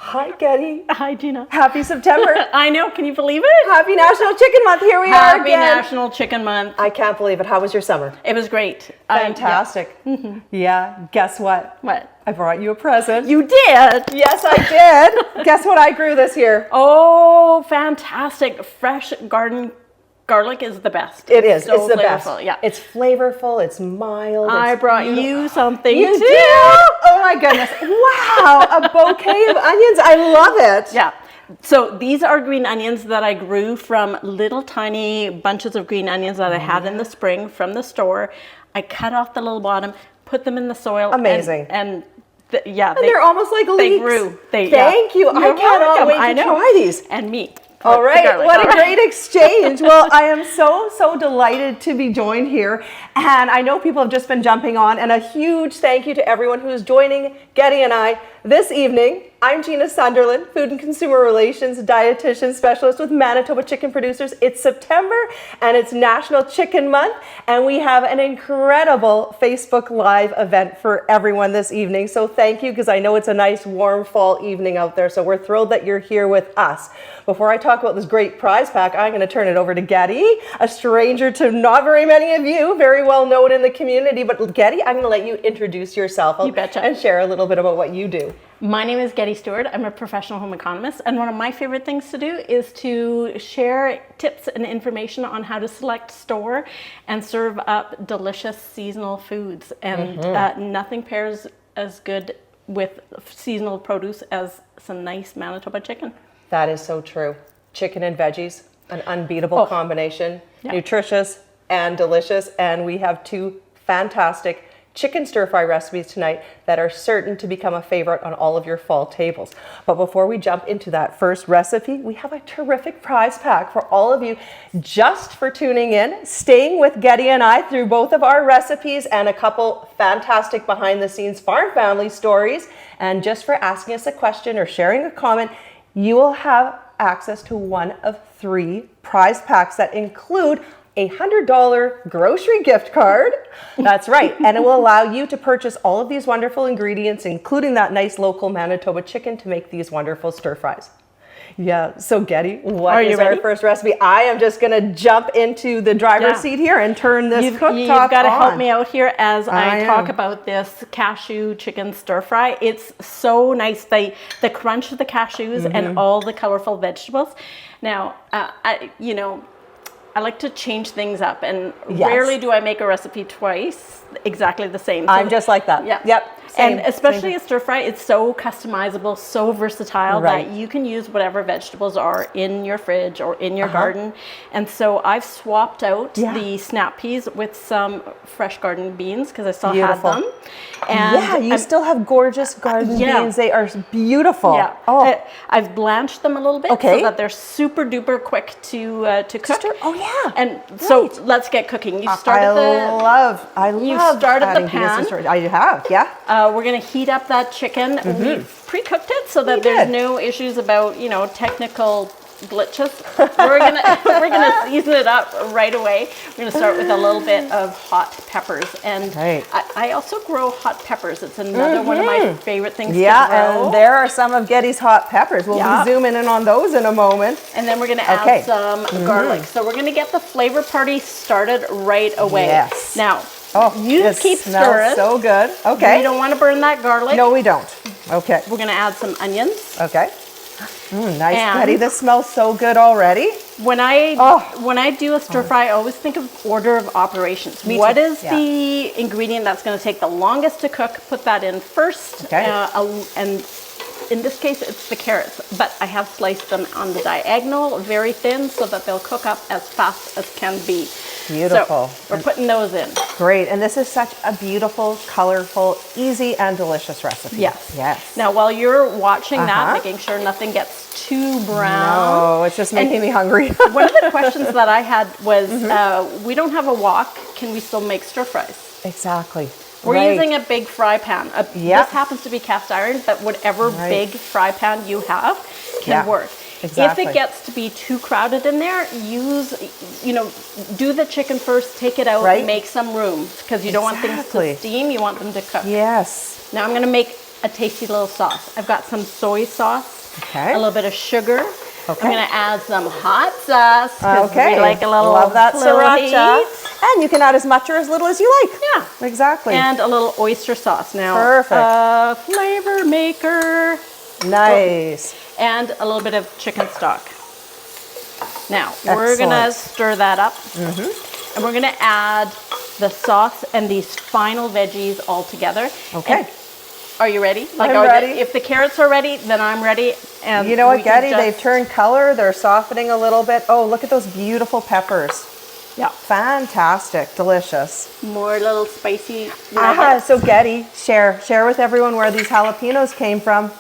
Hi, Getty. Hi, Gina. Happy September. I know. Can you believe it? Happy National Chicken Month. Here we are Happy again. National Chicken Month. I can't believe it. How was your summer? It was great. Fantastic. Yeah. Guess what? What? I brought you a present. You did? Yes, I did. Guess what I grew this year? Oh, fantastic. Fresh garden garlic is the best. It is. So it's the flavorful. best. Yeah. It's flavorful. It's mild. I it's brought beautiful. you something You too. did? Oh my goodness. Wow. A bouquet of onions. I love it. Yeah. So these are green onions that I grew from little tiny bunches of green onions that I had in the spring from the store. I cut off the little bottom, put them in the soil. Amazing. And they're almost like leeks. They grew. Thank you. I cannot wait to try these. And me. All right, what a great exchange. Well, I am so delighted to be joined here. And I know people have just been jumping on, and a huge thank you to everyone who is joining Getty and I this evening. I'm Gina Sunderland, Food and Consumer Relations Dietitian Specialist with Manitoba Chicken Producers. It's September and it's National Chicken Month, and we have an incredible Facebook Live event for everyone this evening. So thank you, because I know it's a nice warm fall evening out there, so we're thrilled that you're here with us. Before I talk about this great prize pack, I'm going to turn it over to Getty, a stranger to not very many of you, very well known in the community. But Getty, I'm going to let you introduce yourself and share a little bit about what you do. My name is Getty Stewart. I'm a professional home economist, and one of my favorite things to do is to share tips and information on how to select, store, and serve up delicious seasonal foods. And nothing pairs as good with seasonal produce as some nice Manitoba chicken. That is so true. Chicken and veggies, an unbeatable combination, nutritious and delicious. And we have two fantastic chicken stir-fry recipes tonight that are certain to become a favorite on all of your fall tables. But before we jump into that first recipe, we have a terrific prize pack for all of you just for tuning in, staying with Getty and I through both of our recipes and a couple fantastic behind-the-scenes farm family stories. And just for asking us a question or sharing a comment, you will have access to one of 3 prize packs that include a $100 grocery gift card. That's right. And it will allow you to purchase all of these wonderful ingredients, including that nice local Manitoba chicken, to make these wonderful stir fries. Yeah, so Getty, what is our first recipe? I am just going to jump into the driver's seat here and turn this cooktop on. You've got to help me out here as I talk about this cashew chicken stir fry. It's so nice, the crunch of the cashews and all the colorful vegetables. Now, I like to change things up, and rarely do I make a recipe twice exactly the same. So I'm just like that. Yep. Same, and especially a stir fry, it's so customizable, so versatile that you can use whatever vegetables are in your fridge or in your garden. And so I've swapped out the snap peas with some fresh garden beans because I still had them. And you still have gorgeous garden beans. They are beautiful. Yeah. Oh. I've blanched them a little bit so that they're super duper quick to cook. And so let's get cooking. You started the pan. I have, we're going to heat up that chicken. We've pre-cooked it so that there's no issues about, technical glitches. We're gonna season it up right away. We're going to start with a little bit of hot peppers. And I also grow hot peppers. It's another one of my favorite things to grow. And there are some of Getty's hot peppers. We'll be zooming in on those in a moment. And then we're going to add some garlic. So we're going to get the flavor party started right away. Yes. Now, you keep stirring. So good. Okay. We don't want to burn that garlic. No, we don't. Okay. We're going to add some onions. Okay. Nice, Getty. This smells so good already. When I do a stir fry, I always think of order of operations. What is the ingredient that's going to take the longest to cook? Put that in first. Okay. And in this case, it's the carrots, but I have sliced them on the diagonal, very thin, so that they'll cook up as fast as can be. Beautiful. So we're putting those in. Great. And this is such a beautiful, colorful, easy, and delicious recipe. Yes. Now, while you're watching that, making sure nothing gets too brown. No, it's just making me hungry. One of the questions that I had was, we don't have a wok. Can we still make stir fries? Exactly. We're using a big fry pan. This happens to be cast iron, but whatever big fry pan you have can work. Exactly. If it gets to be too crowded in there, do the chicken first, take it out, make some room, because you don't want things to steam, you want them to cook. Yes. Now I'm going to make a tasty little sauce. I've got some soy sauce, Okay. a little bit of sugar. Okay. I'm gonna add some hot sauce because Okay. we like a little, Love that little sriracha. heat. And you can add as much or as little as you like. Yeah. Exactly. And a little oyster sauce. Now, Perfect. Flavor maker. Nice. And a little bit of chicken stock. Now, we're gonna stir that up. And we're gonna add the sauce and these final veggies all together. Okay. And are you ready? I'm ready. If the carrots are ready, then I'm ready. And You know what, we can Getty? They've turned color. They're softening a little bit. Oh, look at those beautiful peppers. Yeah. Fantastic. Delicious. More little spicy. So Getty, share with everyone where these jalapenos came from.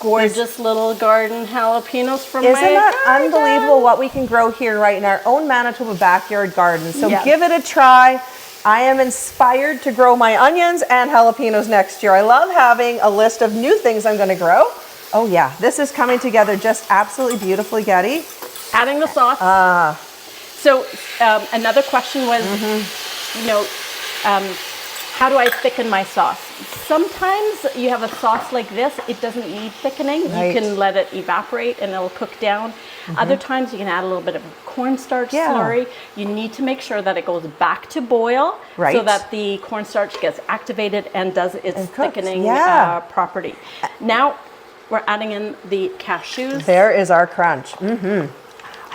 Gorgeous little garden jalapenos from Isn't my that garden. unbelievable what we can grow here right in our own Manitoba backyard garden? So Yes. give it a try. I am inspired to grow my onions and jalapenos next year. I love having a list of new things I'm going to grow. Oh yeah, this is coming together just absolutely beautifully, Getty. Adding the sauce. So another question was, how do I thicken my sauce? Sometimes you have a sauce like this, it doesn't need thickening. Right. You can let it evaporate and it'll cook down. Other times you can add a little bit of cornstarch slurry. You need to make sure that it goes back to boil so that the cornstarch gets activated and does its thickening property. Now we're adding in the cashews. There is our crunch.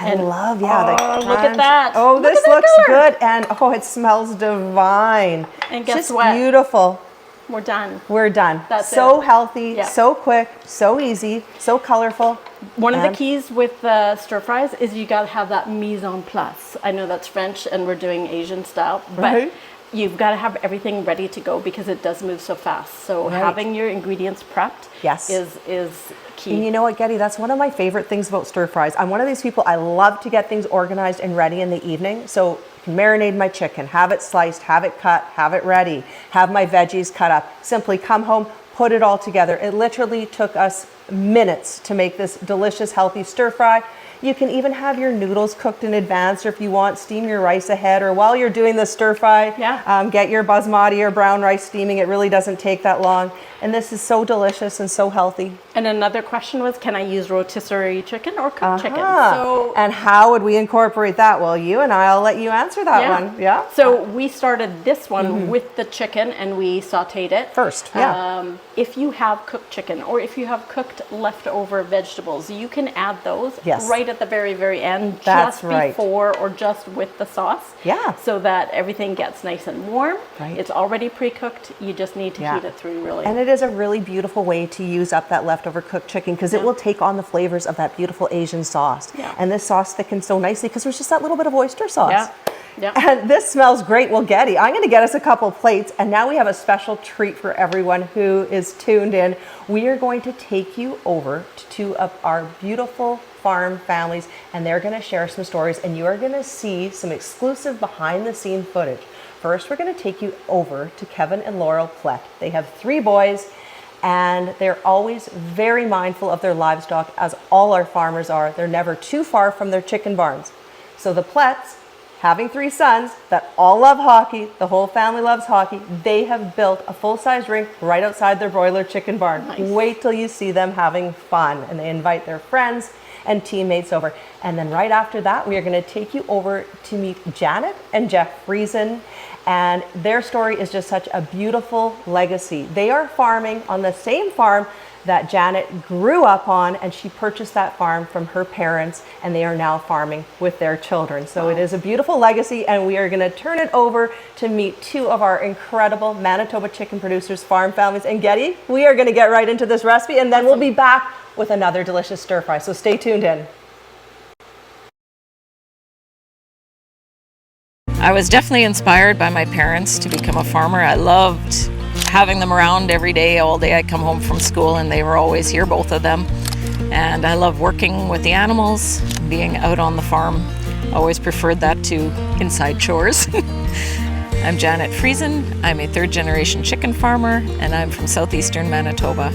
I love, the crunch. Look at that. Oh, Look this at that looks color. good. And oh, it smells divine. And guess just what? Beautiful. We're done. We're done. That's so it. healthy, Yeah. so quick, so easy, so colorful. One of the keys with stir fries is you got to have that mise en place. I know that's French and we're doing Asian style, but you've got to have everything ready to go because it does move so fast. So having your ingredients prepped is key. And you know what, Getty? That's one of my favorite things about stir fries. I'm one of these people, I love to get things organized and ready in the evening. So I can marinate my chicken, have it sliced, have it cut, have it ready, have my veggies cut up. Simply come home, put it all together. It literally took us minutes to make this delicious, healthy stir fry. You can even have your noodles cooked in advance, or if you want, steam your rice ahead, or while you're doing the stir fry, get your basmati or brown rice steaming. It really doesn't take that long. And this is so delicious and so healthy. And another question was, can I use rotisserie chicken or cooked chicken? So, and how would we incorporate that? Well, you and I'll let you answer that one. Yeah. So we started this one with the chicken and we sauteed it. First, if you have cooked chicken or if you have cooked leftover vegetables, you can add those right at the very, very end, just before or just with the sauce. Yeah. So that everything gets nice and warm. Right. It's already pre-cooked. You just need to heat it through really. And it is a really beautiful way to use up that leftover cooked chicken because it will take on the flavors of that beautiful Asian sauce. Yeah. And this sauce thickens so nicely because there's just that little bit of oyster sauce. Yeah. Yeah. And this smells great. Well, Getty, I'm going to get us a couple plates. And now we have a special treat for everyone who is tuned in. We are going to take you over to two of our beautiful farm families, and they're going to share some stories, and you are going to see some exclusive behind the scene footage. First, we're going to take you over to Kevin and Laurel Plett. They have 3 boys, and they're always very mindful of their livestock, as all our farmers are. They're never too far from their chicken barns. So the Pletts, having 3 sons that all love hockey, the whole family loves hockey, they have built a full-size rink right outside their broiler chicken barn. Nice. Wait till you see them having fun, and they invite their friends and teammates over. And then right after that, we are going to take you over to meet Janet and Jeff Friesen. And their story is just such a beautiful legacy. They are farming on the same farm that Janet grew up on, and she purchased that farm from her parents, and they are now farming with their children. So it is a beautiful legacy, and we are going to turn it over to meet 2 of our incredible Manitoba chicken producers, farm families. And Getty, we are going to get right into this recipe, and then we'll be back with another delicious stir fry. So stay tuned in. I was definitely inspired by my parents to become a farmer. I loved having them around every day, all day. I'd come home from school and they were always here, both of them. And I love working with the animals, being out on the farm. Always preferred that to inside chores. I'm Janet Friesen. I'm a 3rd generation chicken farmer, and I'm from southeastern Manitoba.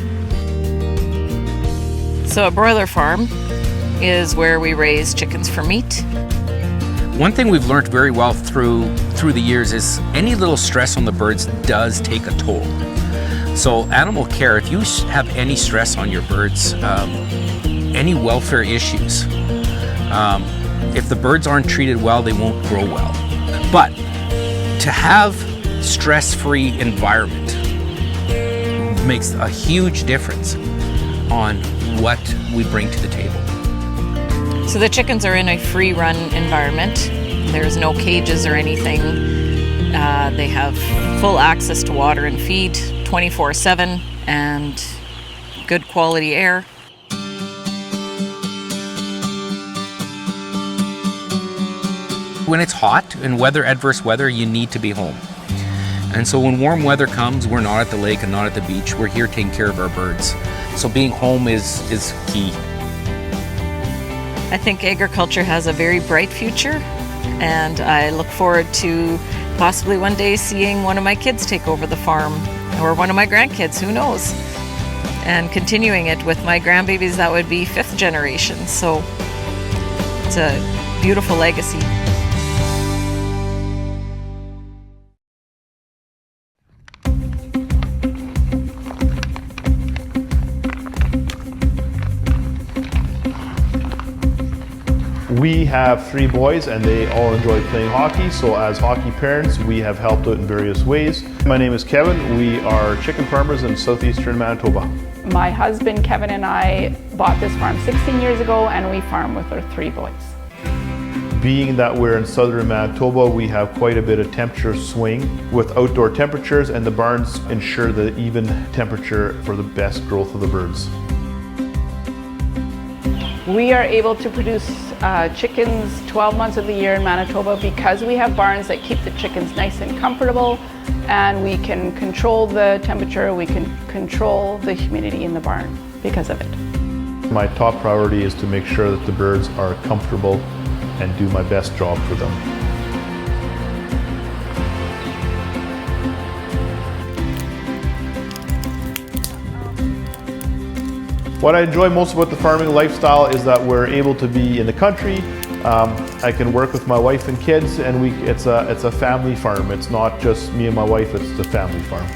So a broiler farm is where we raise chickens for meat. One thing we've learned very well through the years is any little stress on the birds does take a toll. So animal care, if you have any stress on your birds, any welfare issues, if the birds aren't treated well, they won't grow well. But to have stress-free environment makes a huge difference on what we bring to the table. So the chickens are in a free-run environment. There's no cages or anything. They have full access to water and feed 24/7 and good quality air. When it's hot and adverse weather, you need to be home. And so when warm weather comes, we're not at the lake and not at the beach. We're here taking care of our birds. So being home is key. I think agriculture has a very bright future, and I look forward to possibly one day seeing one of my kids take over the farm, or one of my grandkids, who knows, and continuing it with my grandbabies. That would be 5th generation. So it's a beautiful legacy. We have 3 boys and they all enjoy playing hockey, so as hockey parents we have helped out in various ways. My name is Kevin. We are chicken farmers in southeastern Manitoba. My husband Kevin and I bought this farm 16 years ago, and we farm with our 3 boys. Being that we're in southern Manitoba, we have quite a bit of temperature swing with outdoor temperatures, and the barns ensure the even temperature for the best growth of the birds. We are able to produce chickens 12 months of the year in Manitoba because we have barns that keep the chickens nice and comfortable, and we can control the temperature, we can control the humidity in the barn because of it. My top priority is to make sure that the birds are comfortable and do my best job for them. What I enjoy most about the farming lifestyle is that we're able to be in the country. I can work with my wife and kids, and it's a family farm. It's not just me and my wife, it's the family farm.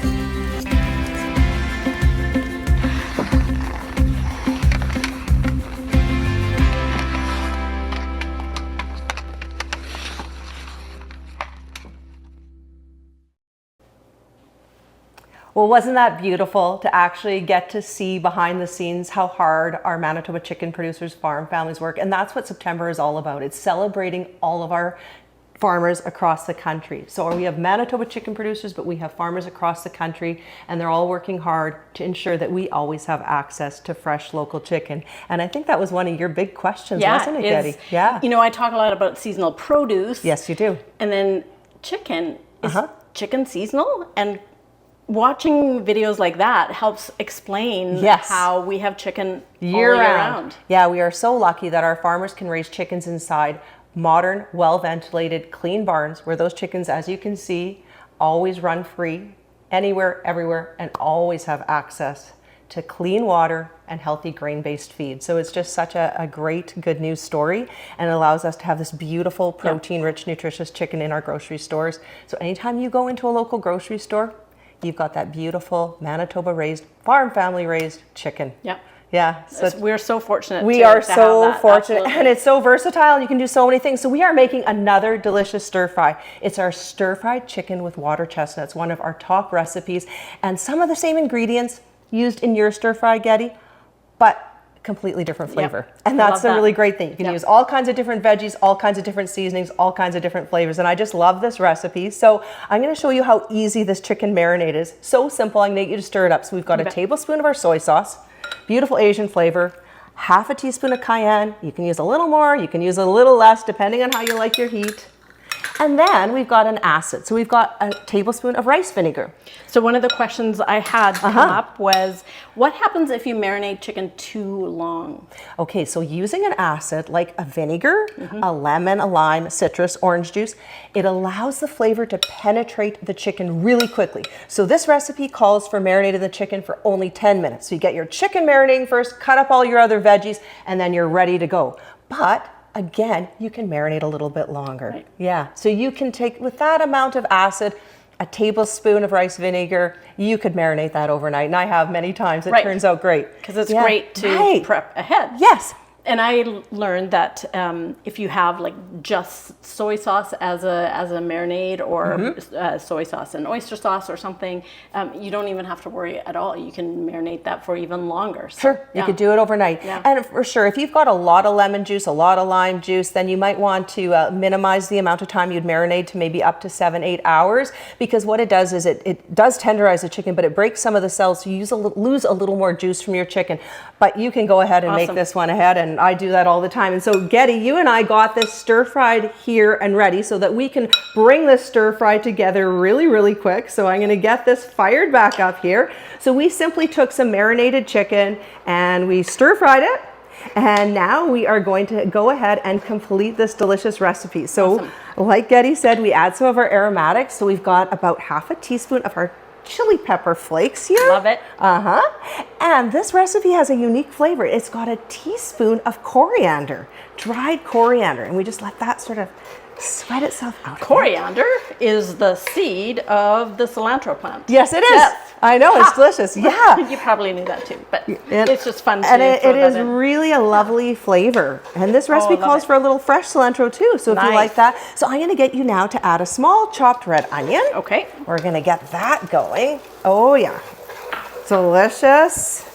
Well, wasn't that beautiful to actually get to see behind the scenes how hard our Manitoba chicken producers, farm families work? And that's what September is all about. It's celebrating all of our farmers across the country. So we have Manitoba chicken producers, but we have farmers across the country, and they're all working hard to ensure that we always have access to fresh local chicken. And I think that was one of your big questions, wasn't it, Getty? Yeah. You know, I talk a lot about seasonal produce. Yes, you do. And then chicken. Is chicken seasonal? And watching videos like that helps explain how we have chicken year round. Yeah, we are so lucky that our farmers can raise chickens inside modern, well-ventilated, clean barns where those chickens, as you can see, always run free, anywhere, everywhere, and always have access to clean water and healthy grain-based feed. So it's just such a great, good news story, and it allows us to have this beautiful, protein-rich, nutritious chicken in our grocery stores. So anytime you go into a local grocery store, you've got that beautiful Manitoba raised, farm family raised chicken. Yeah. Yeah. So we're so fortunate. We are so fortunate. Absolutely. And it's so versatile. You can do so many things. So we are making another delicious stir fry. It's our stir fried chicken with water chestnuts, one of our top recipes. And some of the same ingredients used in your stir fry, Getty, but completely different flavor. And that's the really great thing. You can use all kinds of different veggies, all kinds of different seasonings, all kinds of different flavors. And I just love this recipe. So I'm going to show you how easy this chicken marinade is. So simple. I'm going to get you to stir it up. So we've got a tablespoon of our soy sauce, beautiful Asian flavor, half a teaspoon of cayenne. You can use a little more, you can use a little less, depending on how you like your heat. And then we've got an acid. So we've got a tablespoon of rice vinegar. So one of the questions I had come up was, what happens if you marinate chicken too long? Okay, so using an acid like a vinegar, a lemon, a lime, citrus, orange juice, it allows the flavor to penetrate the chicken really quickly. So this recipe calls for marinating the chicken for only 10 minutes. So you get your chicken marinating first, cut up all your other veggies, and then you're ready to go. But again, you can marinate a little bit longer. Right. Yeah, so you can take, with that amount of acid, a tablespoon of rice vinegar. You could marinate that overnight, and I have many times. It Right. turns out great. Because it's great to Right. prep ahead. Yes. And I learned that if you have like just soy sauce as a marinade, or soy sauce and oyster sauce or something, you don't even have to worry at all. You can marinate that for even longer. So, Sure, you could do it overnight. Yeah. And for sure, if you've got a lot of lemon juice, a lot of lime juice, then you might want to minimize the amount of time you'd marinate to maybe up to 7-8 hours, because what it does is it does tenderize the chicken, but it breaks some of the cells, so you lose a little more juice from your chicken. But you can go ahead and make Awesome. this one ahead, and I do that all the time. And so Getty, you and I got this stir fried here and ready so that we can bring this stir fry together really, really quick. So I'm gonna get this fired back up here. So we simply took some marinated chicken and we stir fried it. And now we are going to go ahead and complete this delicious recipe. So Awesome. like Getty said, we add some of our aromatics. So we've got about half a teaspoon of our chili pepper flakes here. Love it. And this recipe has a unique flavor. It's got a teaspoon of coriander, dried coriander, and we just let that sort of sweat itself out. Coriander is the seed of the cilantro plant. Yes, it is. Yes. I know, it's delicious. Yeah. You probably knew that too, but And- it's just fun to And it throw that is in. really a lovely flavor. And this recipe love calls it. for a little fresh cilantro too, so if you Nice. like that. So I'm gonna get you now to add a small chopped red onion. Okay. We're gonna get that going. Oh yeah, delicious.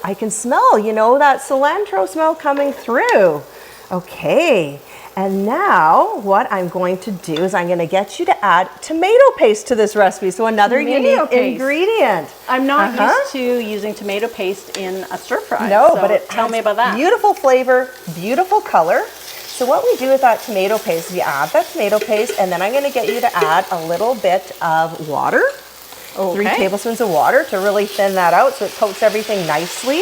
I can smell, that cilantro smell coming through. Okay, and now what I'm going to do is I'm gonna get you to add tomato paste to this recipe. So another Tomato unique paste. ingredient. I'm not used to using tomato paste in a stir fry. No, so but it tell adds me about that. Beautiful flavor, beautiful color. So what we do with that tomato paste is you add that tomato paste, and then I'm gonna get you to add a little bit of water. 3 Okay. tablespoons of water to really thin that out so it coats everything nicely.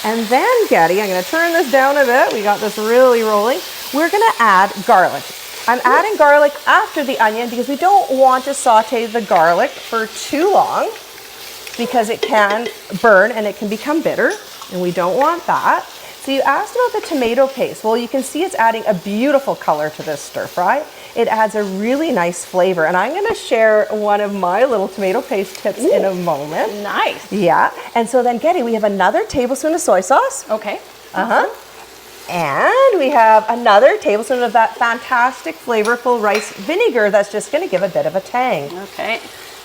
And then, Getty, I'm gonna turn this down a bit. We got this really rolling. We're gonna add garlic. I'm adding garlic after the onion because we don't want to saute the garlic for too long because it can burn and it can become bitter, and we don't want that. So you asked about the tomato paste. Well, you can see it's adding a beautiful color to this stir fry. It adds a really nice flavor, and I'm gonna share one of my little tomato paste tips in a moment. Nice. Yeah, and so then Getty, we have another tablespoon of soy sauce. Okay. And we have another tablespoon of that fantastic flavorful rice vinegar that's just gonna give a bit of a tang. Okay.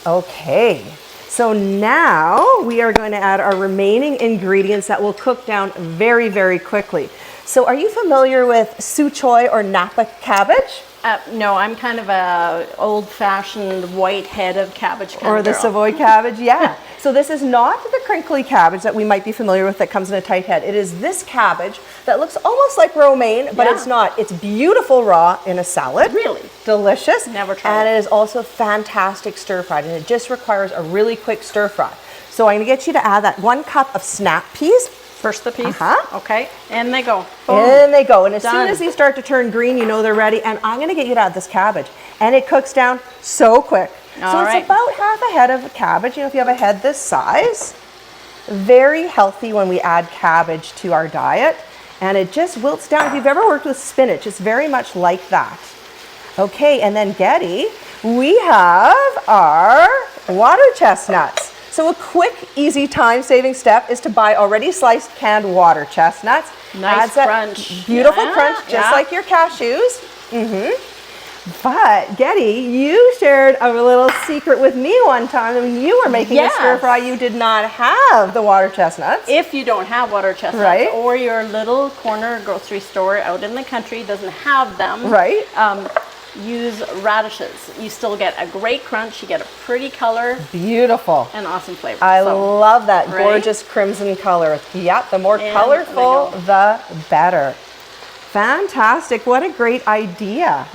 Okay, so now we are going to add our remaining ingredients that will cook down very, very quickly. So are you familiar with su choy or Napa cabbage? No, I'm kind of a old-fashioned white head of cabbage kind Or of the girl. Savoy cabbage, yeah. So this is not the crinkly cabbage that we might be familiar with that comes in a tight head. It is this cabbage that looks almost like romaine, but Yeah. it's not. It's beautiful raw in a salad. Really? Delicious. Never tried And it. it is also fantastic stir fried, and it just requires a really quick stir fry. So I'm gonna get you to add that 1 cup of snap peas. First the piece. Uh-huh. Okay. And they go. Boom. In they go. And as soon Done. as these start to turn green, you know they're ready. And I'm gonna get you to add this cabbage. And it cooks down so quick. So All it's right. about half a head of cabbage. If you have a head this size, very healthy when we add cabbage to our diet. And it just wilts down. If you've ever worked with spinach, it's very much like that. Okay, and then Getty, we have our water chestnuts. So a quick, easy time-saving step is to buy already sliced canned water chestnuts. Nice Adds that crunch. beautiful Yeah, crunch, just yeah. like your cashews. But Getty, you shared a little secret with me one time when you were making a Yes. stir fry. You did not have the water chestnuts. If you don't have water chestnuts, Right. or your little corner grocery store out in the country doesn't have them, Right. Use radishes. You still get a great crunch, you get a pretty color Beautiful. and awesome flavor. I So, love that Ready? gorgeous crimson color. Yep, the more And colorful, there we the better. Fantastic, what a great idea.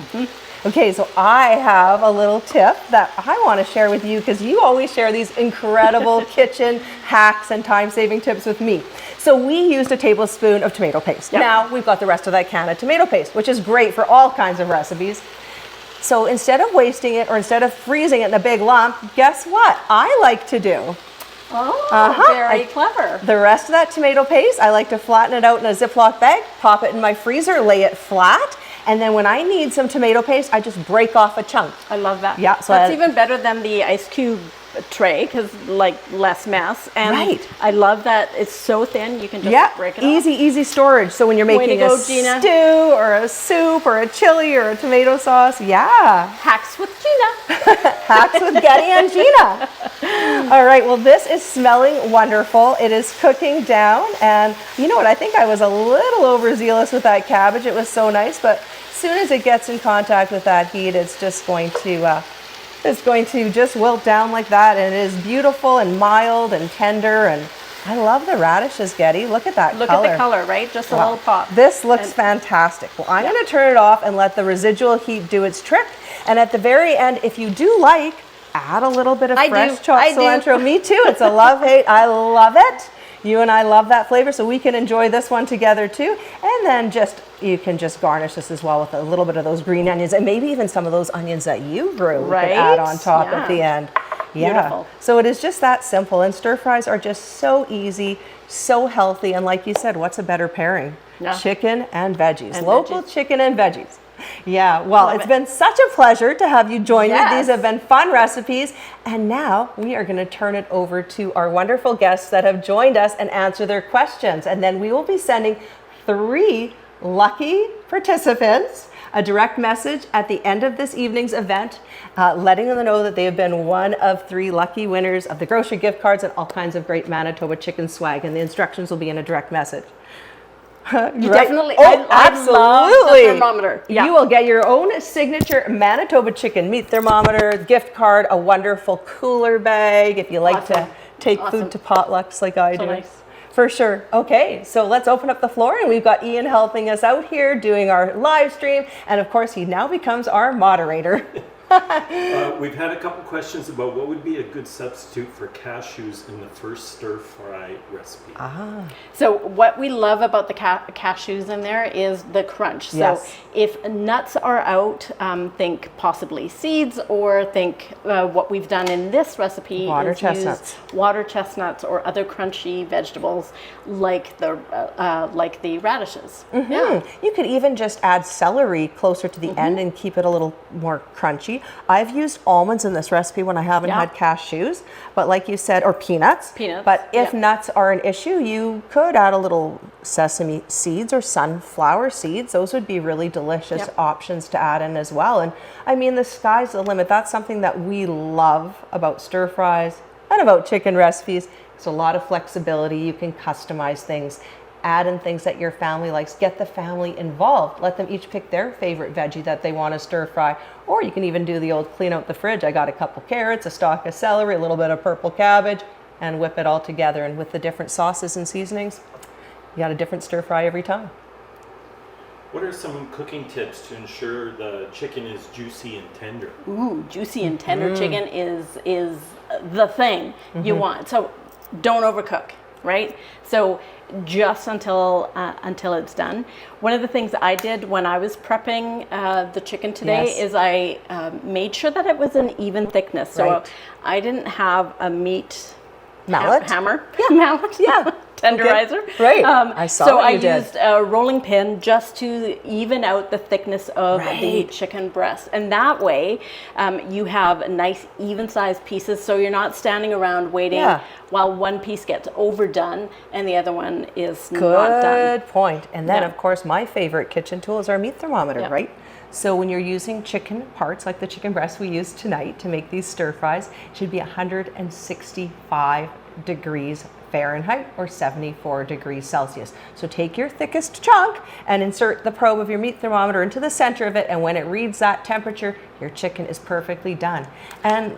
Okay, so I have a little tip that I want to share with you because you always share these incredible kitchen hacks and time-saving tips with me. So we used a tablespoon of tomato paste. Yep. Now we've got the rest of that can of tomato paste, which is great for all kinds of recipes. So instead of wasting it or instead of freezing it in a big lump, guess what I like to do? very clever. The rest of that tomato paste, I like to flatten it out in a Ziploc bag, pop it in my freezer, lay it flat, And then when I need some tomato paste, I just break off a chunk. I love that. Yeah, so that's I- even better than the ice cube tray because like less mess. And Right. I love that it's so thin you can just Yeah, break it easy storage. So when you're Way to making go, a Gina. stew or a soup or a chili or a tomato sauce, yeah. off. Hacks with Gina. Hacks with Getty and Gina. All right, well, this is smelling wonderful. It is cooking down. And you know what? I think I was a little overzealous with that cabbage. It was so nice. But as soon as it gets in contact with that heat, it's just going to just wilt down like that. And it is beautiful and mild and tender. And I love the radishes, Getty. Look at that Look color. at the color, right? Just a Wow. little pop. This looks And- fantastic. Well, I'm going to turn it off and let the residual heat do its trick. And at the very end, if you do like, add a little bit of I fresh do. chopped I do. cilantro. Me too. It's a love-hate. I love it. You and I love that flavor, so we can enjoy this one together too. And then you can just garnish this as well with a little bit of those green onions and maybe even some of those onions that you grew. We Right? can add on top Yeah. at the end. Yeah. Beautiful. So it is just that simple. And stir fries are just so easy, so healthy. And like you said, what's a better pairing? Yeah. Chicken and veggies. And Local veggies. chicken and veggies. Yeah, well, Love it's it. been such a pleasure to have you join me. Yes. These have been fun recipes. And now we are going to turn it over to our wonderful guests that have joined us and answer their questions. And then we will be sending 3 lucky participants a direct message at the end of this evening's event, letting them know that they have been one of 3 lucky winners of the grocery gift cards and all kinds of great Manitoba chicken swag. And the instructions will be in a direct message. You definitely. Oh, I love absolutely. the thermometer. Yeah. You will get your own signature Manitoba chicken meat thermometer, gift card, a wonderful cooler bag if you like to Awesome. take Awesome. food to potlucks like I So do. nice. For sure. Okay, so let's open up the floor, and we've got Ian helping us out here doing our live stream, and of course he now becomes our moderator. We've had a couple questions about what would be a good substitute for cashews in the first stir fry recipe. So what we love about the cashews in there is the crunch. So Yes. if nuts are out, think possibly seeds, or think what we've done in this recipe Water is chestnuts. use water chestnuts or other crunchy vegetables like the radishes. Yeah. You could even just add celery closer to the end and keep it a little more crunchy. I've used almonds in this recipe when I haven't Yeah. had cashews, but like you said, or peanuts. Peanuts, But if yeah. nuts are an issue, you could add a little sesame seeds or sunflower seeds. Those would be really delicious Yep. options to add in as well. And I mean, the sky's the limit. That's something that we love about stir fries and about chicken recipes. It's a lot of flexibility. You can customize things, add in things that your family likes, get the family involved. Let them each pick their favorite veggie that they want to stir fry. Or you can even do the old clean out the fridge. I got a couple carrots, a stalk of celery, a little bit of purple cabbage, and whip it all together. And with the different sauces and seasonings, you got a different stir fry every time. What are some cooking tips to ensure the chicken is juicy and tender? Ooh, juicy and tender chicken is the thing you want. So don't overcook, right? So just until it's done. One of the things I did when I was prepping the chicken today Yes. is I made sure that it was an even thickness. So Right. I didn't have a meat Mallet? hammer, mallet, Yeah. tenderizer. Okay. Right. I saw so what I you did. used a rolling pin just to even out the thickness of the Right. chicken breast, and that way you have nice even-sized pieces. So you're not standing around waiting Yeah. while one piece gets overdone and the other one is not done. Good point. And then, Yeah. of course, my favorite kitchen tool is our meat thermometer, Yeah. right? So when you're using chicken parts like the chicken breast we used tonight to make these stir fries, it should be 165 degrees Fahrenheit or 74 degrees Celsius. So take your thickest chunk and insert the probe of your meat thermometer into the center of it, and when it reads that temperature, your chicken is perfectly done. And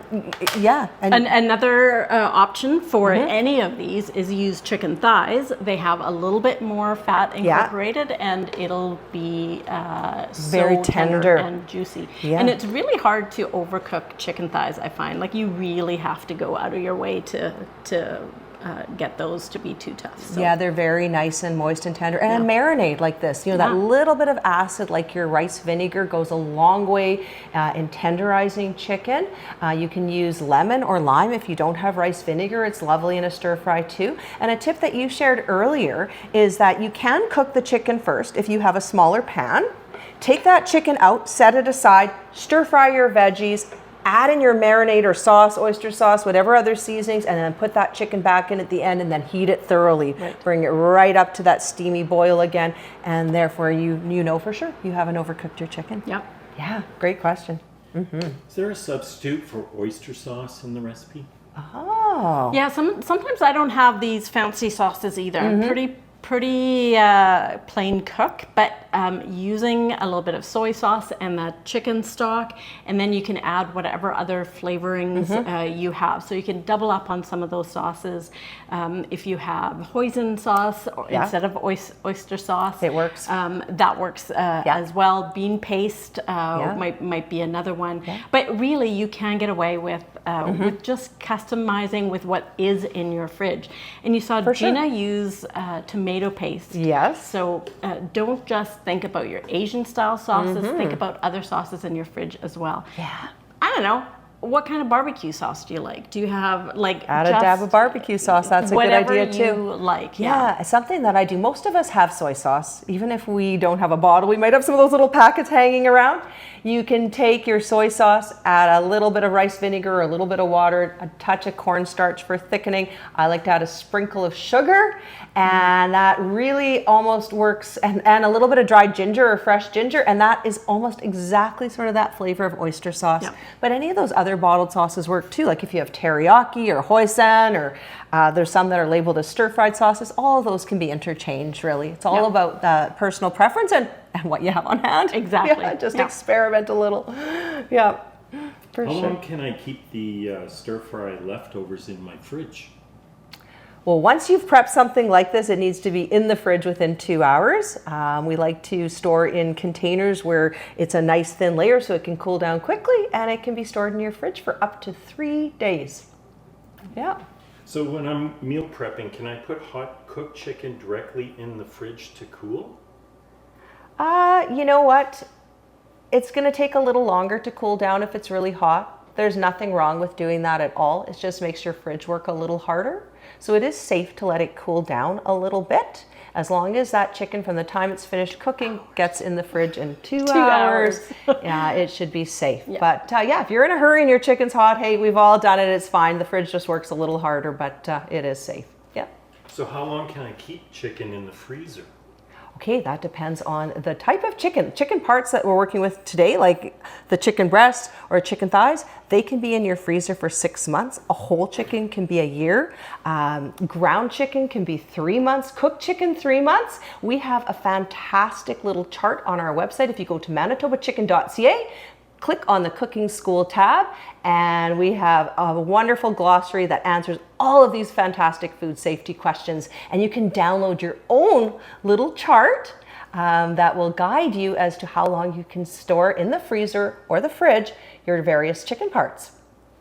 yeah, and Another option for any of these is use chicken thighs. They have a little bit more fat Yeah. incorporated, and it'll be Very so tender. and juicy. Yeah. And it's really hard to overcook chicken thighs. I find like you really have to go out of your way to get those to be too tough. So. yeah, they're very nice and moist and tender. And a marinade like this, that Yeah. little bit of acid like your rice vinegar goes a long way in tenderizing chicken. You can use lemon or lime if you don't have rice vinegar. It's lovely in a stir fry too. And a tip that you shared earlier is that you can cook the chicken first if you have a smaller pan. take that chicken out, set it aside, stir fry your veggies, add in your marinade or sauce, oyster sauce, whatever other seasonings, and then put that chicken back in at the end and then heat it thoroughly. Bring it right up to that steamy boil again, and therefore you know for sure you haven't overcooked your chicken. Yep. Yeah, great question. Is there a substitute for oyster sauce in the recipe? Oh. Yeah, sometimes I don't have these fancy sauces either. I'm pretty plain cook, but using a little bit of soy sauce and the chicken stock, and then you can add whatever other flavorings you have. So you can double up on some of those sauces. If you have hoisin sauce instead of oyster sauce, It works. that works as well. Bean paste might be another one. But really, you can get away with just customizing with what is in your fridge. And you saw Gina use tomato paste. Yes. So don't just think about your Asian style sauces, think about other sauces in your fridge as well. Yeah. I don't know, what kind of barbecue sauce do you like? Do you have like Add a dab of barbecue sauce. That's a good idea too. Whatever you like. Yeah, something that I do. Most of us have soy sauce. Even if we don't have a bottle, we might have some of those little packets hanging around. You can take your soy sauce, add a little bit of rice vinegar, a little bit of water, a touch of cornstarch for thickening. I like to add a sprinkle of sugar, and that really almost works, and a little bit of dried ginger or fresh ginger, and that is almost exactly sort of that flavor of oyster sauce. Yeah. But any of those other bottled sauces work too, like if you have teriyaki or hoisin, or there's some that are labeled as stir-fried sauces. All of those can be interchanged, really. It's all about personal preference and what you have on hand. Exactly. Yeah, just experiment a little. Yeah, for How sure. long can I keep the stir-fry leftovers in my fridge? Well, once you've prepped something like this, it needs to be in the fridge within 2 hours. We like to store in containers where it's a nice thin layer so it can cool down quickly, and it can be stored in your fridge for up to 3 days. Yeah. So when I'm meal prepping, can I put hot cooked chicken directly in the fridge to cool? You know what? It's going to take a little longer to cool down if it's really hot. There's nothing wrong with doing that at all. It just makes your fridge work a little harder. So it is safe to let it cool down a little bit, as long as that chicken from the time it's finished cooking gets in the fridge in 2 hours. Yeah, it should be safe. Yeah. But yeah, if you're in a hurry and your chicken's hot, hey, we've all done it. It's fine. The fridge just works a little harder, but it is safe. Yeah. So how long can I keep chicken in the freezer? Okay, that depends on the type of chicken. Chicken parts that we're working with today, like the chicken breast or chicken thighs, they can be in your freezer for 6 months. A whole chicken can be a year. Ground chicken can be 3 months. Cooked chicken, 3 months. We have a fantastic little chart on our website. If you go to manitobachicken.ca, click on the Cooking School tab, and we have a wonderful glossary that answers all of these fantastic food safety questions. And you can download your own little chart that will guide you as to how long you can store in the freezer or the fridge your various chicken parts.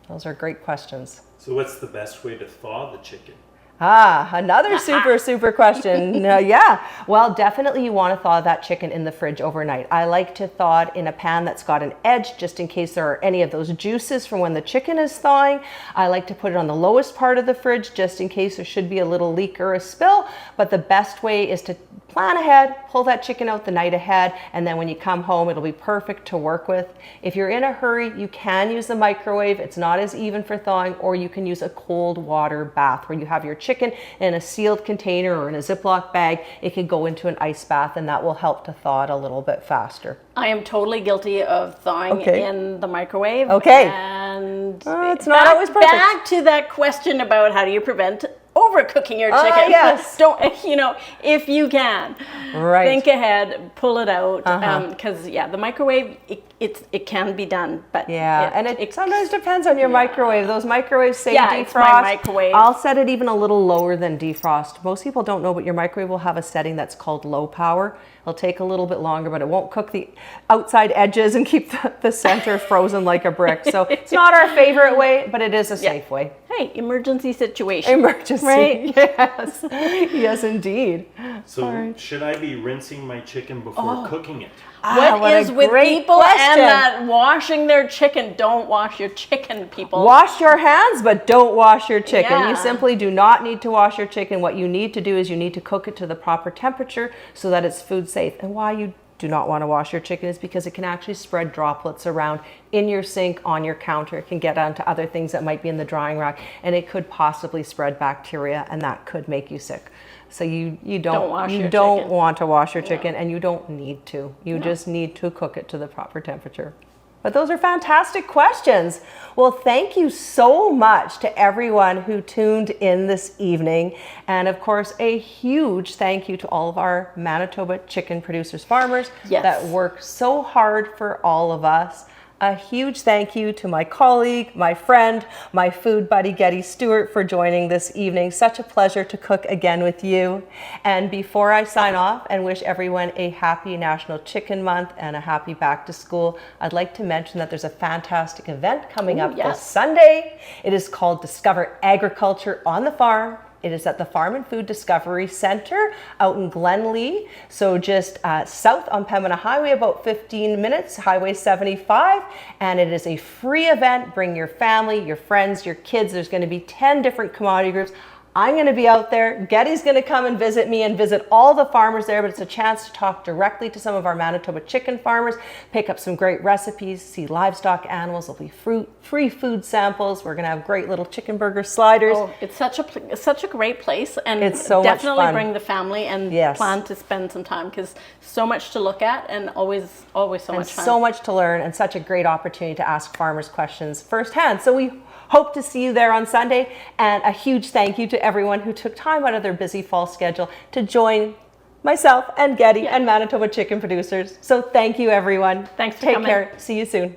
Those are great questions. So what's the best way to thaw the chicken? Another super question. Yeah, well, definitely you want to thaw that chicken in the fridge overnight. I like to thaw it in a pan that's got an edge, just in case there are any of those juices from when the chicken is thawing. I like to put it on the lowest part of the fridge, just in case there should be a little leak or a spill. But the best way is to plan ahead, pull that chicken out the night ahead, and then when you come home, it'll be perfect to work with. If you're in a hurry, you can use the microwave. It's not as even for thawing, or you can use a cold water bath where you have your chicken in a sealed container or in a Ziploc bag. It can go into an ice bath, and that will help to thaw it a little bit faster. I am totally guilty of thawing in the microwave. Okay. And it's not always perfect. Back to that question about how do you prevent overcooking your chicken. Yes. Don't, if you can. Right. Think ahead, pull it out. Because, the microwave, it can be done. But it sometimes depends on your microwave. Those microwaves say defrost. It's my microwave. I'll set it even a little lower than defrost. Most people don't know, but your microwave will have a setting that's called low power. It'll take a little bit longer, but it won't cook the outside edges and keep the center frozen like a brick. So it's not our favorite way, but it is a safe way. Hey, emergency situation. Emergency. Right? Yes. Yes, indeed. So should I be rinsing my chicken before cooking it? What is with people question. and that washing their chicken? Don't wash your chicken, people. Wash your hands, but don't wash your chicken. Yeah. You simply do not need to wash your chicken. What you need to do is you need to cook it to the proper temperature so that it's food safe. And why you do not want to wash your chicken is because it can actually spread droplets around in your sink, on your counter. It can get onto other things that might be in the drying rack, and it could possibly spread bacteria, and that could make you sick. So you don't want to wash your chicken, and you don't need to. You just need to cook it to the proper temperature. But those are fantastic questions. Well, thank you so much to everyone who tuned in this evening. And of course, a huge thank you to all of our Manitoba chicken producers, farmers that work so hard for all of us. A huge thank you to my colleague, my friend, my food buddy, Getty Stewart, for joining this evening. Such a pleasure to cook again with you. And before I sign off and wish everyone a happy National Chicken Month and a happy back to school, I'd like to mention that there's a fantastic event coming up this Sunday. It is called Discover Agriculture on the Farm. It is at the Farm and Food Discovery Center out in Glenlee. So just south on Pembina Highway, about 15 minutes, Highway 75. And it is a free event. Bring your family, your friends, your kids. There's going to be 10 different commodity groups. I'm going to be out there. Getty's going to come and visit me and visit all the farmers there, but it's a chance to talk directly to some of our Manitoba chicken farmers, pick up some great recipes, see livestock animals. There'll be free food samples. We're going to have great little chicken burger sliders. Oh, it's such a great place, and it's so definitely much fun. Bring the family and plan to spend some time, because so much to look at and always so much fun. So much to learn, and such a great opportunity to ask farmers questions firsthand. So we hope to see you there on Sunday, and a huge thank you to everyone who took time out of their busy fall schedule to join myself and Getty and Manitoba chicken producers. So thank you, everyone. Thanks for coming. Take care. See you soon.